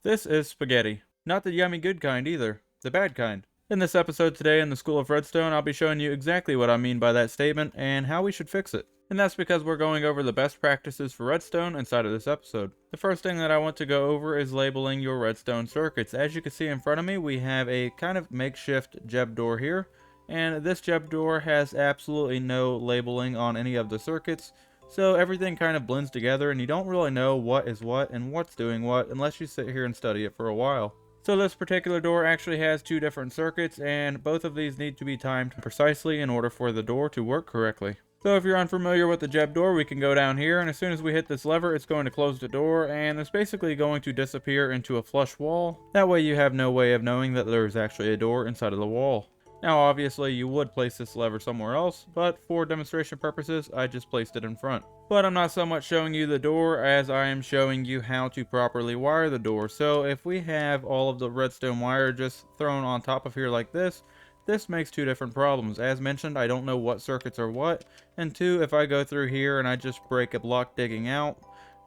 This is spaghetti. Not the yummy good kind either, the bad kind. In this episode today in the School of Redstone, I'll be showing you exactly what I mean by that statement and how we should fix it. And that's because we're going over the best practices for redstone inside of this episode. The first thing that I want to go over is labeling your redstone circuits. As you can see in front of me, we have a kind of makeshift Jeb door here. And this Jeb door has absolutely no labeling on any of the circuits. So everything kind of blends together and you don't really know what is what and what's doing what unless you sit here and study it for a while. So this particular door actually has two different circuits and both of these need to be timed precisely in order for the door to work correctly. So if you're unfamiliar with the Jeb door, we can go down here, and as soon as we hit this lever, it's going to close the door and it's basically going to disappear into a flush wall. That way you have no way of knowing that there is actually a door inside of the wall. Now obviously you would place this lever somewhere else, but for demonstration purposes I just placed it in front. But I'm not so much showing you the door as I am showing you how to properly wire the door. So if we have all of the redstone wire just thrown on top of here like this makes two different problems. As mentioned, I don't know what circuits are what, and two, if I go through here and I just break a block digging out,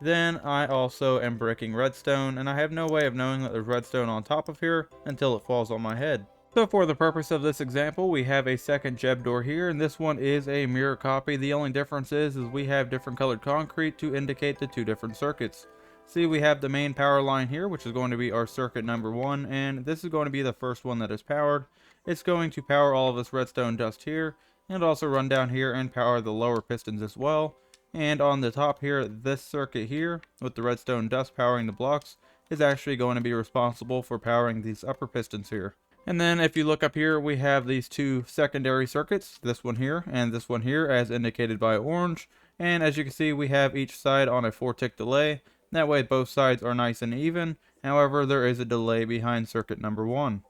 then I also am breaking redstone, and I have no way of knowing that there's redstone on top of here until it falls on my head. So for the purpose of this example, we have a second Jeb door here, and this one is a mirror copy. The only difference is we have different colored concrete to indicate the two different circuits. See, we have the main power line here, which is going to be our circuit number 1, and this is going to be the first one that is powered. It's going to power all of this redstone dust here, and also run down here and power the lower pistons as well. And on the top here, this circuit here, with the redstone dust powering the blocks, is actually going to be responsible for powering these upper pistons here. And then if you look up here, we have these two secondary circuits, this one here and this one here, as indicated by orange. And as you can see, we have each side on a 4-tick delay. That way both sides are nice and even. However, there is a delay behind circuit number 1.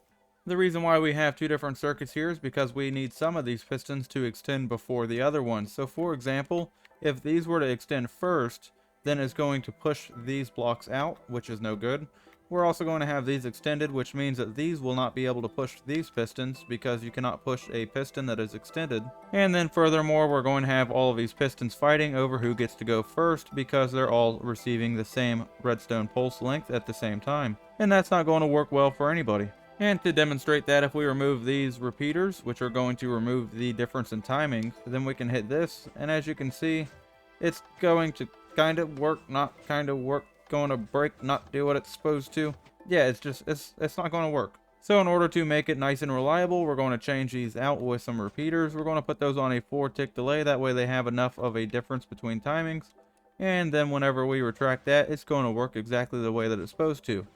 The reason why we have two different circuits here is because we need some of these pistons to extend before the other ones. So for example, if these were to extend first, then it's going to push these blocks out, which is no good. We're also going to have these extended, which means that these will not be able to push these pistons because you cannot push a piston that is extended. And then furthermore, we're going to have all of these pistons fighting over who gets to go first because they're all receiving the same redstone pulse length at the same time. And that's not going to work well for anybody. And to demonstrate that, if we remove these repeaters, which are going to remove the difference in timing, then we can hit this, and as you can see, it's going to kind of work, not kind of work, going to break, not do what it's supposed to. Yeah, it's not going to work. So in order to make it nice and reliable, we're going to change these out with some repeaters. We're going to put those on a 4-tick delay, that way they have enough of a difference between timings, and then whenever we retract that, it's going to work exactly the way that it's supposed to.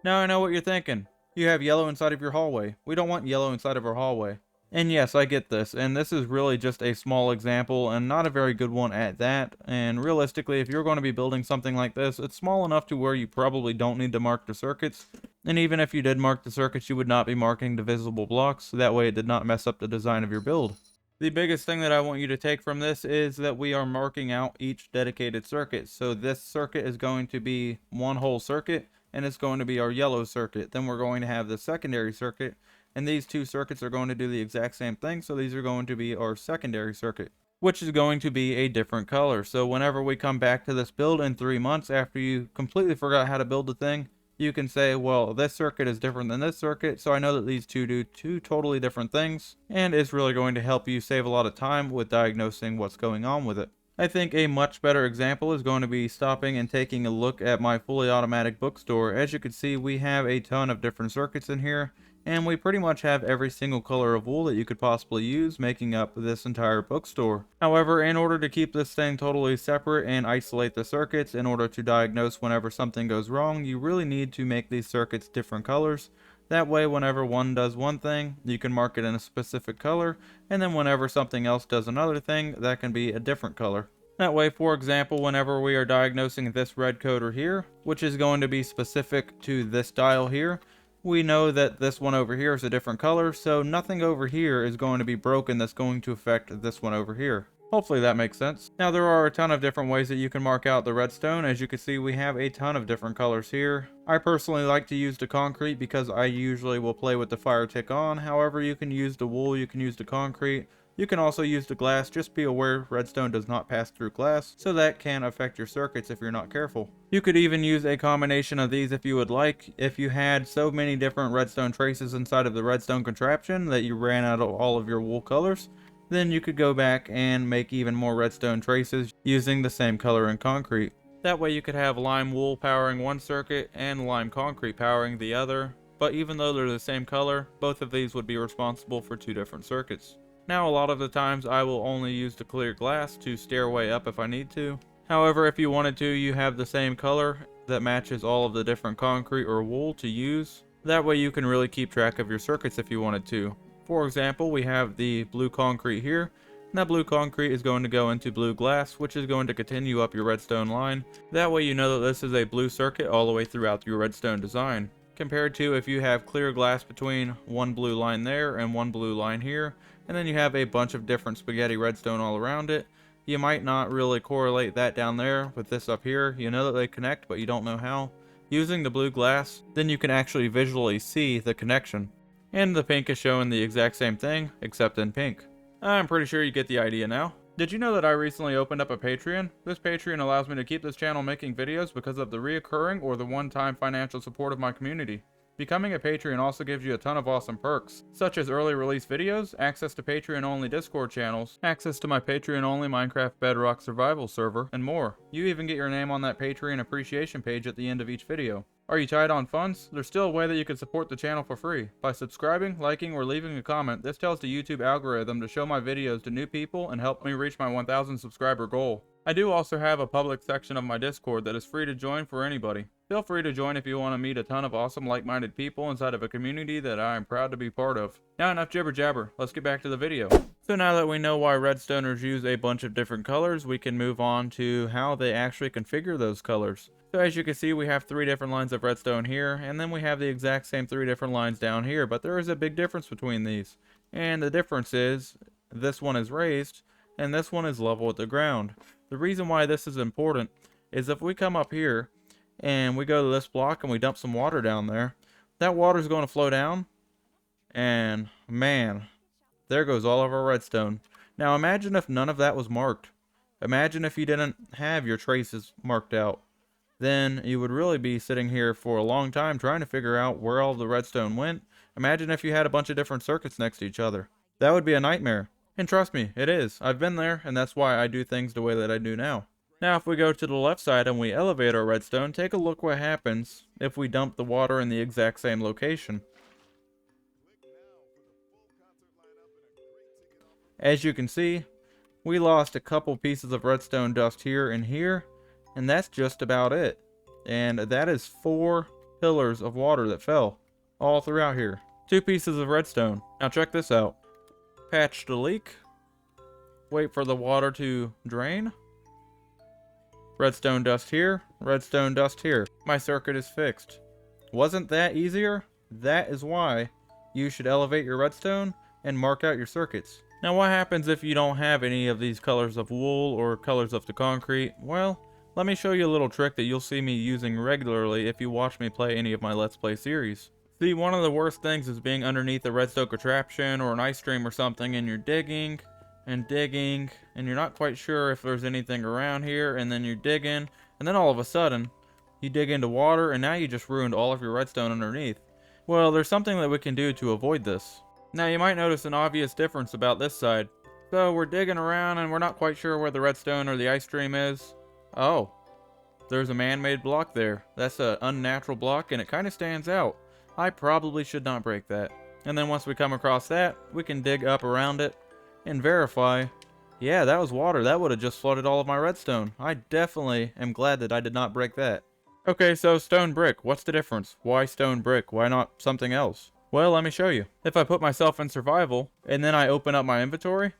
Now I know what you're thinking. You have yellow inside of your hallway. We don't want yellow inside of our hallway. And yes, I get this, and this is really just a small example and not a very good one at that. And realistically, if you're going to be building something like this, it's small enough to where you probably don't need to mark the circuits. And even if you did mark the circuits, you would not be marking divisible blocks, so that way it did not mess up the design of your build. The biggest thing that I want you to take from this is that we are marking out each dedicated circuit. So this circuit is going to be one whole circuit, and it's going to be our yellow circuit. Then we're going to have the secondary circuit, and these two circuits are going to do the exact same thing, so these are going to be our secondary circuit, which is going to be a different color. So whenever we come back to this build in 3 months after you completely forgot how to build the thing, you can say, well, this circuit is different than this circuit, so I know that these two do two totally different things, and it's really going to help you save a lot of time with diagnosing what's going on with it. I think a much better example is going to be stopping and taking a look at my fully automatic bookstore. As you can see, we have a ton of different circuits in here, and we pretty much have every single color of wool that you could possibly use making up this entire bookstore. However, in order to keep this thing totally separate and isolate the circuits in order to diagnose whenever something goes wrong, you really need to make these circuits different colors. That way, whenever one does one thing, you can mark it in a specific color, and then whenever something else does another thing, that can be a different color. That way, for example, whenever we are diagnosing this red coder here, which is going to be specific to this dial here, we know that this one over here is a different color, so nothing over here is going to be broken that's going to affect this one over here. Hopefully that makes sense. Now there are a ton of different ways that you can mark out the redstone. As you can see, we have a ton of different colors here. I personally like to use the concrete because I usually will play with the fire tick on. However, you can use the wool, you can use the concrete. You can also use the glass, just be aware redstone does not pass through glass, so that can affect your circuits if you're not careful. You could even use a combination of these if you would like. If you had so many different redstone traces inside of the redstone contraption that you ran out of all of your wool colors, then you could go back and make even more redstone traces using the same color in concrete. That way you could have lime wool powering one circuit and lime concrete powering the other, but even though they're the same color, both of these would be responsible for two different circuits. Now a lot of the times I will only use the clear glass to stairway up if I need to. However, if you wanted to, you have the same color that matches all of the different concrete or wool to use. That way you can really keep track of your circuits if you wanted to. For example, we have the blue concrete here, and that blue concrete is going to go into blue glass, which is going to continue up your redstone line. That way you know that this is a blue circuit all the way throughout your redstone design. Compared to if you have clear glass between one blue line there and one blue line here, and then you have a bunch of different spaghetti redstone all around it, you might not really correlate that down there with this up here. You know that they connect, but you don't know how. Using the blue glass, then you can actually visually see the connection. And the pink is showing the exact same thing, except in pink. I'm pretty sure you get the idea now. Did you know that I recently opened up a Patreon? This Patreon allows me to keep this channel making videos because of the reoccurring or the one-time financial support of my community. Becoming a Patreon also gives you a ton of awesome perks, such as early release videos, access to Patreon-only Discord channels, access to my Patreon-only Minecraft Bedrock survival server, and more. You even get your name on that Patreon appreciation page at the end of each video. Are you tight on funds? There's still a way that you can support the channel for free. By subscribing, liking, or leaving a comment, this tells the YouTube algorithm to show my videos to new people and help me reach my 1,000 subscriber goal. I do also have a public section of my Discord that is free to join for anybody. Feel free to join if you want to meet a ton of awesome like-minded people inside of a community that I am proud to be part of. Now enough jibber jabber, let's get back to the video. So now that we know why Redstoners use a bunch of different colors, we can move on to how they actually configure those colors. So as you can see, we have 3 different lines of redstone here, and then we have the exact same 3 different lines down here, but there is a big difference between these. And the difference is, this one is raised, and this one is level with the ground. The reason why this is important is if we come up here, and we go to this block and we dump some water down there, that water is going to flow down, and man, there goes all of our redstone. Now imagine if none of that was marked. Imagine if you didn't have your traces marked out. Then you would really be sitting here for a long time trying to figure out where all the redstone went. Imagine if you had a bunch of different circuits next to each other. That would be a nightmare. And trust me, it is. I've been there, and that's why I do things the way that I do now. Now if we go to the left side and we elevate our redstone, take a look what happens if we dump the water in the exact same location. As you can see, we lost a couple pieces of redstone dust here and here, and that's just about it. And that is 4 pillars of water that fell all throughout here. 2 pieces of redstone. Now check this out. Patch the leak. Wait for the water to drain. Redstone dust here, redstone dust here. My circuit is fixed. Wasn't that easier? That is why you should elevate your redstone and mark out your circuits. Now what happens if you don't have any of these colors of wool or colors of the concrete? Well, let me show you a little trick that you'll see me using regularly if you watch me play any of my Let's Play series. See, one of the worst things is being underneath a redstone contraption or an ice stream or something, and you're digging and digging, and you're not quite sure if there's anything around here, and then you're digging, and then all of a sudden, you dig into water, and now you just ruined all of your redstone underneath. Well, there's something that we can do to avoid this. Now, you might notice an obvious difference about this side. So, we're digging around, and we're not quite sure where the redstone or the ice stream is. Oh, there's a man-made block there. That's an unnatural block, and it kind of stands out. I probably should not break that. And then once we come across that, we can dig up around it and verify, yeah, that was water. That would have just flooded all of my redstone. I definitely am glad that I did not break that. Okay, so stone brick. What's the difference? Why stone brick? Why not something else? Well, let me show you. If I put myself in survival, and then I open up my inventory,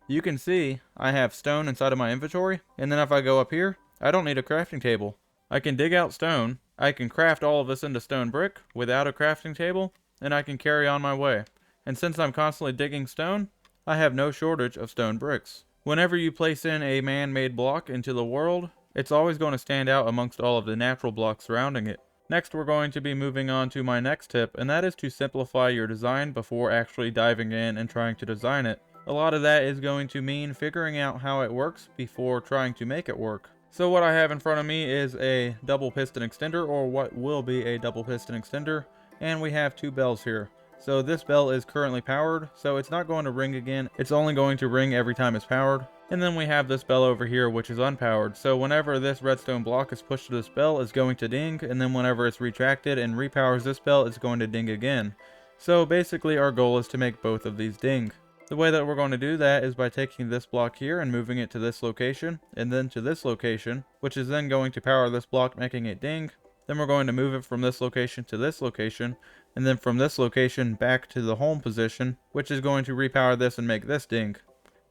you can see I have stone inside of my inventory. And then if I go up here, I don't need a crafting table. I can dig out stone. I can craft all of this into stone brick without a crafting table, and I can carry on my way. And since I'm constantly digging stone, I have no shortage of stone bricks. Whenever you place in a man-made block into the world, it's always going to stand out amongst all of the natural blocks surrounding it. Next, we're going to be moving on to my next tip, and that is to simplify your design before actually diving in and trying to design it. A lot of that is going to mean figuring out how it works before trying to make it work. So what I have in front of me is a double piston extender, or what will be a double piston extender, and we have two bells here. So this bell is currently powered, so it's not going to ring again, it's only going to ring every time it's powered. And then we have this bell over here which is unpowered, so whenever this redstone block is pushed to this bell, it's going to ding, and then whenever it's retracted and repowers this bell, it's going to ding again. So basically our goal is to make both of these ding. The way that we're going to do that is by taking this block here and moving it to this location, and then to this location, which is then going to power this block, making it ding. Then we're going to move it from this location to this location, and then from this location back to the home position, which is going to repower this and make this ding.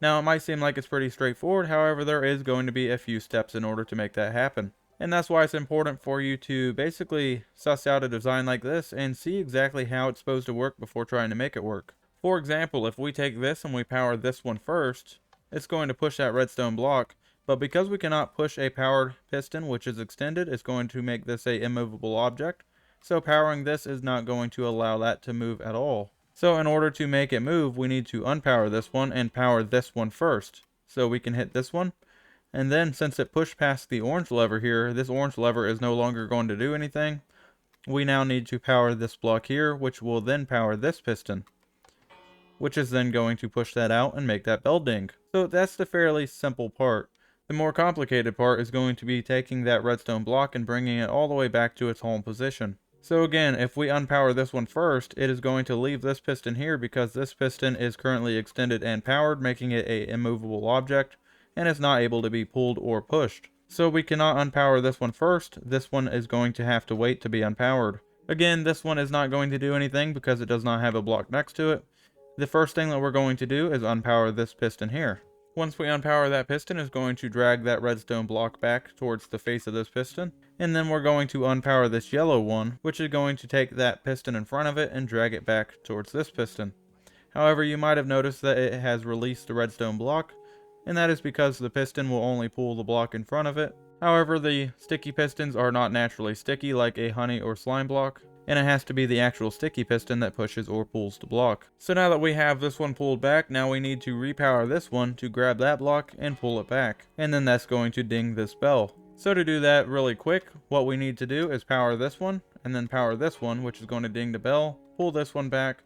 Now it might seem like it's pretty straightforward, however there is going to be a few steps in order to make that happen. And that's why it's important for you to basically suss out a design like this and see exactly how it's supposed to work before trying to make it work. For example, if we take this and we power this one first, it's going to push that redstone block, but because we cannot push a powered piston which is extended, it's going to make this a immovable object, so powering this is not going to allow that to move at all. So in order to make it move, we need to unpower this one and power this one first. So we can hit this one, and then since it pushed past the orange lever here, this orange lever is no longer going to do anything. We now need to power this block here, which will then power this piston, which is then going to push that out and make that bell ding. So that's the fairly simple part. The more complicated part is going to be taking that redstone block and bringing it all the way back to its home position. So again, if we unpower this one first, it is going to leave this piston here because this piston is currently extended and powered, making it an immovable object, and it's not able to be pulled or pushed. So we cannot unpower this one first, this one is going to have to wait to be unpowered. Again, this one is not going to do anything because it does not have a block next to it. The first thing that we're going to do is unpower this piston here. Once we unpower that piston, it's going to drag that redstone block back towards the face of this piston. And then we're going to unpower this yellow one, which is going to take that piston in front of it and drag it back towards this piston. However, you might have noticed that it has released the redstone block, and that is because the piston will only pull the block in front of it. However, the sticky pistons are not naturally sticky like a honey or slime block, and it has to be the actual sticky piston that pushes or pulls the block. So now that we have this one pulled back, now we need to repower this one to grab that block and pull it back, and then that's going to ding this bell. So to do that really quick, what we need to do is power this one, and then power this one, which is going to ding the bell, pull this one back,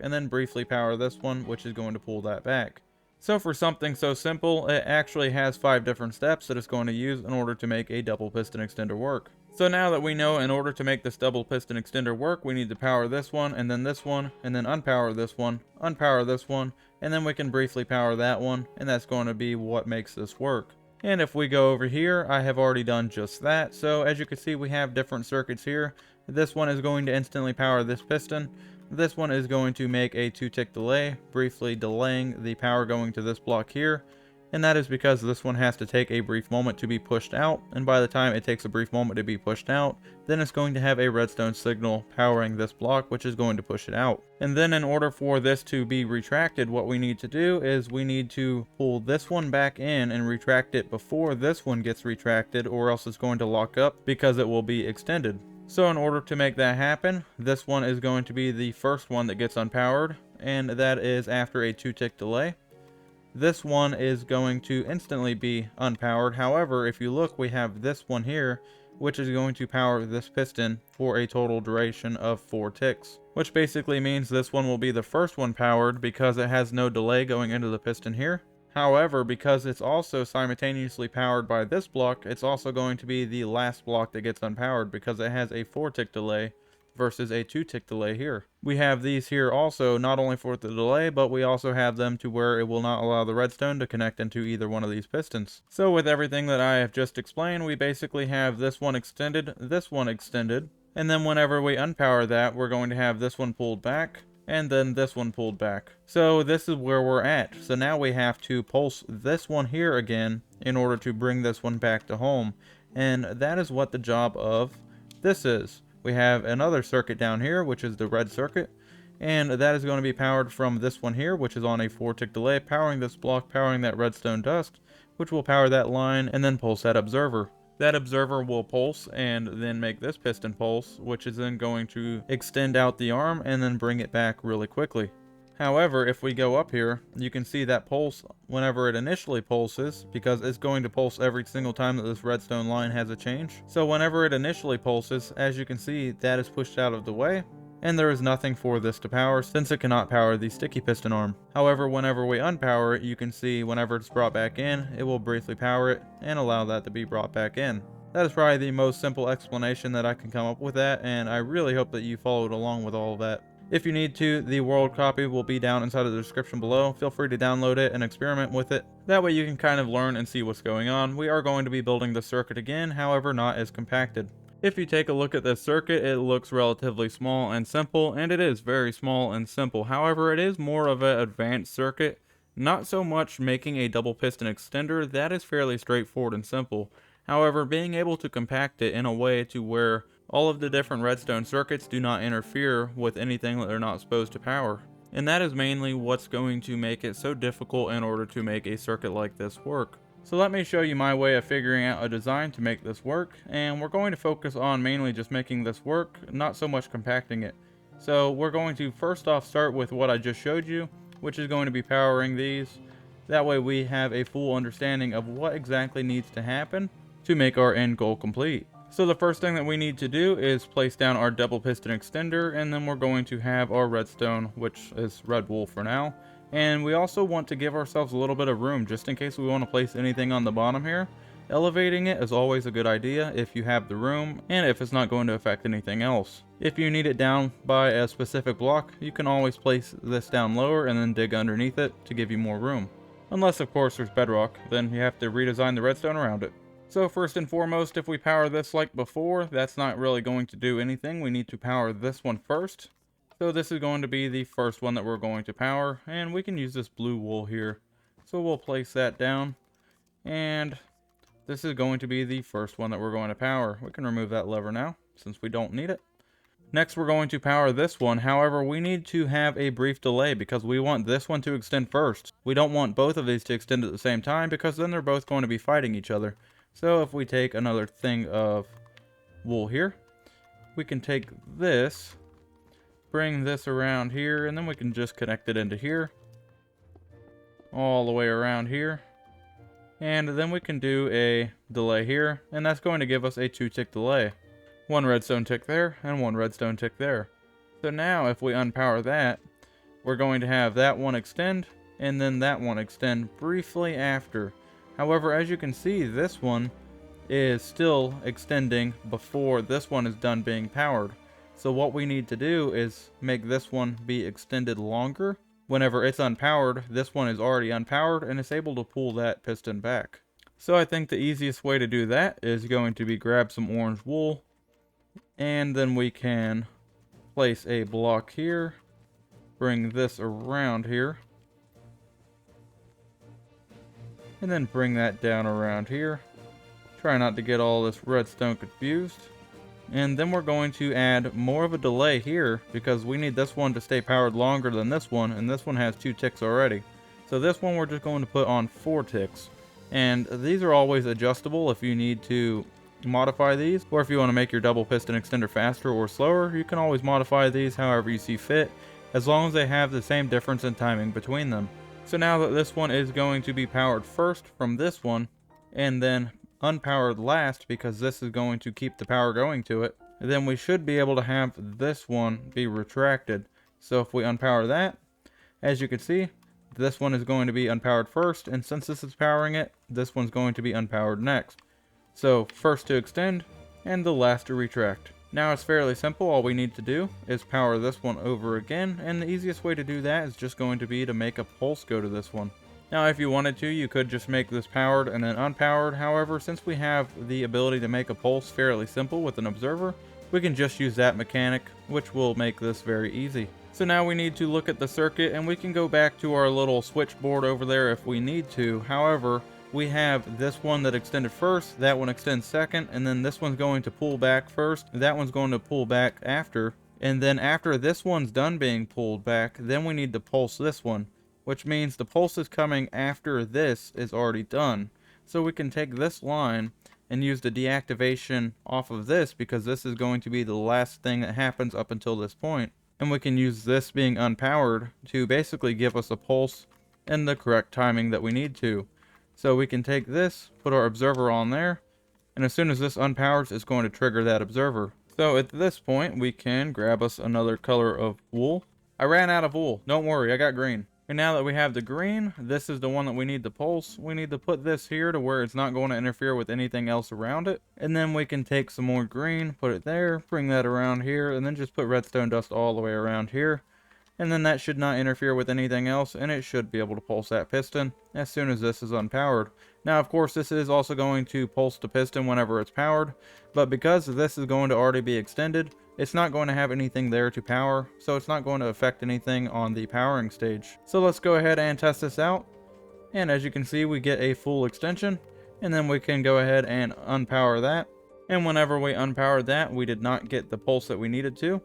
and then briefly power this one, which is going to pull that back. So for something so simple, it actually has 5 different steps that it's going to use in order to make a double piston extender work. So now that we know in order to make this double piston extender work, we need to power this one, and then unpower this one, and then we can briefly power that one, and that's going to be what makes this work. And if we go over here, I have already done just that. So as you can see, we have different circuits here. This one is going to instantly power this piston. This one is going to make a 2-tick delay, briefly delaying the power going to this block here. And that is because this one has to take a brief moment to be pushed out, and by the time it takes a brief moment to be pushed out, then it's going to have a redstone signal powering this block, which is going to push it out. And then in order for this to be retracted, what we need to do is we need to pull this one back in and retract it before this one gets retracted, or else it's going to lock up because it will be extended. So in order to make that happen, this one is going to be the first one that gets unpowered, and that is after a 2-tick delay. This one is going to instantly be unpowered. However, if you look, we have this one here, which is going to power this piston for a total duration of 4 ticks. Which basically means this one will be the first one powered because it has no delay going into the piston here. However, because it's also simultaneously powered by this block, it's also going to be the last block that gets unpowered because it has a 4-tick delay versus a 2-tick delay here. We have these here also not only for the delay, but we also have them to where it will not allow the redstone to connect into either one of these pistons. So with everything that I have just explained, we basically have this one extended, and then whenever we unpower that, we're going to have this one pulled back, and then this one pulled back. So this is where we're at. So now we have to pulse this one here again in order to bring this one back to home, and that is what the job of this is. We have another circuit down here, which is the red circuit, and that is going to be powered from this one here, which is on a 4-tick delay, powering this block, powering that redstone dust, which will power that line and then pulse that observer. That observer will pulse and then make this piston pulse, which is then going to extend out the arm and then bring it back really quickly. However, if we go up here, you can see that pulse whenever it initially pulses, because it's going to pulse every single time that this redstone line has a change. So whenever it initially pulses, as you can see, that is pushed out of the way, and there is nothing for this to power since it cannot power the sticky piston arm. However, whenever we unpower it, you can see whenever it's brought back in, it will briefly power it and allow that to be brought back in. That is probably the most simple explanation that I can come up with that, and I really hope that you followed along with all of that. If you need to, the world copy will be down inside of the description below. Feel free to download it and experiment with it. That way you can kind of learn and see what's going on. We are going to be building the circuit again, however not as compacted. If you take a look at this circuit, it looks relatively small and simple, and it is very small and simple. However, it is more of an advanced circuit. Not so much making a double piston extender, that is fairly straightforward and simple. However, being able to compact it in a way to where all of the different redstone circuits do not interfere with anything that they're not supposed to power. And that is mainly what's going to make it so difficult in order to make a circuit like this work. So let me show you my way of figuring out a design to make this work, and we're going to focus on mainly just making this work, not so much compacting it. So we're going to first off start with what I just showed you, which is going to be powering these. That way we have a full understanding of what exactly needs to happen to make our end goal complete. So the first thing that we need to do is place down our double piston extender, and then we're going to have our redstone, which is red wool for now. And we also want to give ourselves a little bit of room just in case we want to place anything on the bottom here. Elevating it is always a good idea if you have the room and if it's not going to affect anything else. If you need it down by a specific block, you can always place this down lower and then dig underneath it to give you more room. Unless of course there's bedrock, then you have to redesign the redstone around it. So first and foremost, if we power this like before, that's not really going to do anything. We need to power this one first. So this is going to be the first one that we're going to power, and we can use this blue wool here. So we'll place that down, and this is going to be the first one that we're going to power. We can remove that lever now, since we don't need it. Next, we're going to power this one. However, we need to have a brief delay because we want this one to extend first. We don't want both of these to extend at the same time because then they're both going to be fighting each other. So if we take another thing of wool here, we can take this, bring this around here, and then we can just connect it into here, all the way around here. And then we can do a delay here, and that's going to give us a 2-tick delay. One redstone tick there, and one redstone tick there. So now if we unpower that, we're going to have that one extend, and then that one extend briefly after. However, as you can see, this one is still extending before this one is done being powered. So what we need to do is make this one be extended longer. Whenever it's unpowered, this one is already unpowered and it's able to pull that piston back. So I think the easiest way to do that is going to be grab some orange wool, and then we can place a block here, bring this around here, and then bring that down around here. Try not to get all this redstone confused. And then we're going to add more of a delay here because we need this one to stay powered longer than this one, and this one has 2 ticks already. So this one we're just going to put on 4 ticks. And these are always adjustable if you need to modify these, or if you want to make your double piston extender faster or slower, you can always modify these however you see fit, as long as they have the same difference in timing between them. So now that this one is going to be powered first from this one, and then unpowered last because this is going to keep the power going to it, then we should be able to have this one be retracted. So if we unpower that, as you can see, this one is going to be unpowered first, and since this is powering it, this one's going to be unpowered next. So first to extend, and the last to retract. Now it's fairly simple. All we need to do is power this one over again, and the easiest way to do that is just going to be to make a pulse go to this one. Now if you wanted to, you could just make this powered and then unpowered. However, since we have the ability to make a pulse fairly simple with an observer, we can just use that mechanic, which will make this very easy. So now we need to look at the circuit, and we can go back to our little switchboard over there if we need to. However, we have this one that extended first, that one extends second, and then this one's going to pull back first, that one's going to pull back after, and then after this one's done being pulled back, then we need to pulse this one, which means the pulse is coming after this is already done. So we can take this line and use the deactivation off of this, because this is going to be the last thing that happens up until this point. And we can use this being unpowered to basically give us a pulse in the correct timing that we need to. So we can take this, put our observer on there, and as soon as this unpowers, it's going to trigger that observer. So at this point, we can grab us another color of wool. I ran out of wool. Don't worry, I got green. And now that we have the green, this is the one that we need to pulse. We need to put this here to where it's not going to interfere with anything else around it. And then we can take some more green, put it there, bring that around here, and then just put redstone dust all the way around here. And then that should not interfere with anything else, and it should be able to pulse that piston as soon as this is unpowered. Now, of course, this is also going to pulse the piston whenever it's powered, but because this is going to already be extended, it's not going to have anything there to power, so it's not going to affect anything on the powering stage. So let's go ahead and test this out. And as you can see, we get a full extension, and then we can go ahead and unpower that. And whenever we unpowered that, we did not get the pulse that we needed to.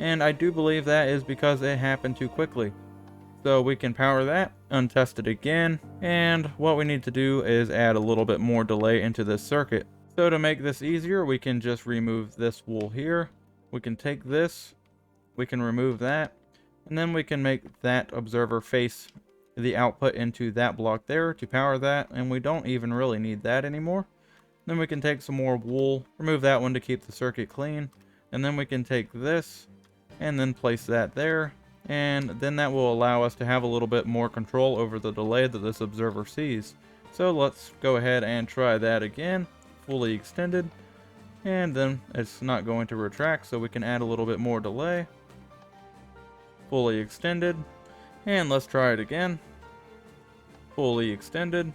And I do believe that is because it happened too quickly. So we can power that, untest it again, and what we need to do is add a little bit more delay into this circuit. So to make this easier, we can just remove this wool here. We can take this, we can remove that, and then we can make that observer face the output into that block there to power that, and we don't even really need that anymore. Then we can take some more wool, remove that one to keep the circuit clean, and then we can take this and then place that there, and then that will allow us to have a little bit more control over the delay that this observer sees. So let's go ahead and try that again, fully extended, and then it's not going to retract, so we can add a little bit more delay, fully extended, and let's try it again, fully extended.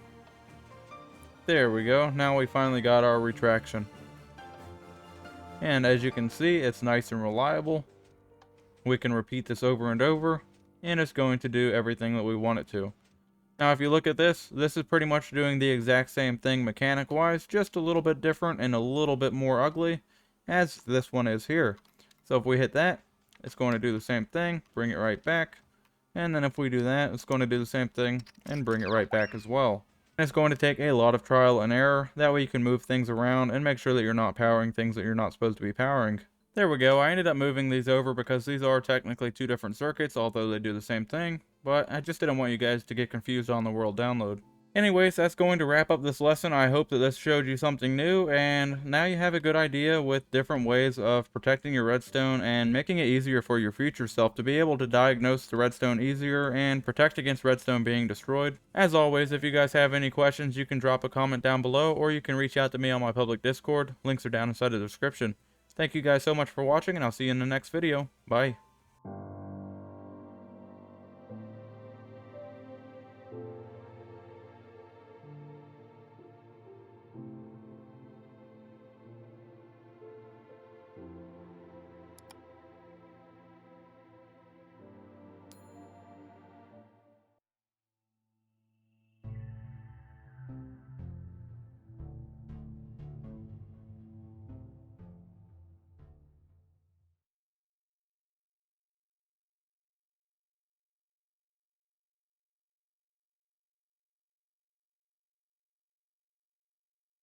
There we go. Now we finally got our retraction, and as you can see, it's nice and reliable. We can repeat this over and over, and it's going to do everything that we want it to. Now, if you look at this, this is pretty much doing the exact same thing mechanic-wise, just a little bit different and a little bit more ugly, as this one is here. So if we hit that, it's going to do the same thing, bring it right back. And then if we do that, it's going to do the same thing and bring it right back as well. And it's going to take a lot of trial and error. That way you can move things around and make sure that you're not powering things that you're not supposed to be powering. There we go. I ended up moving these over because these are technically two different circuits, although they do the same thing. But I just didn't want you guys to get confused on the world download. Anyways, that's going to wrap up this lesson. I hope that this showed you something new, and now you have a good idea with different ways of protecting your redstone and making it easier for your future self to be able to diagnose the redstone easier and protect against redstone being destroyed. As always, if you guys have any questions, you can drop a comment down below, or you can reach out to me on my public Discord. Links are down inside the description. Thank you guys so much for watching, and I'll see you in the next video. Bye.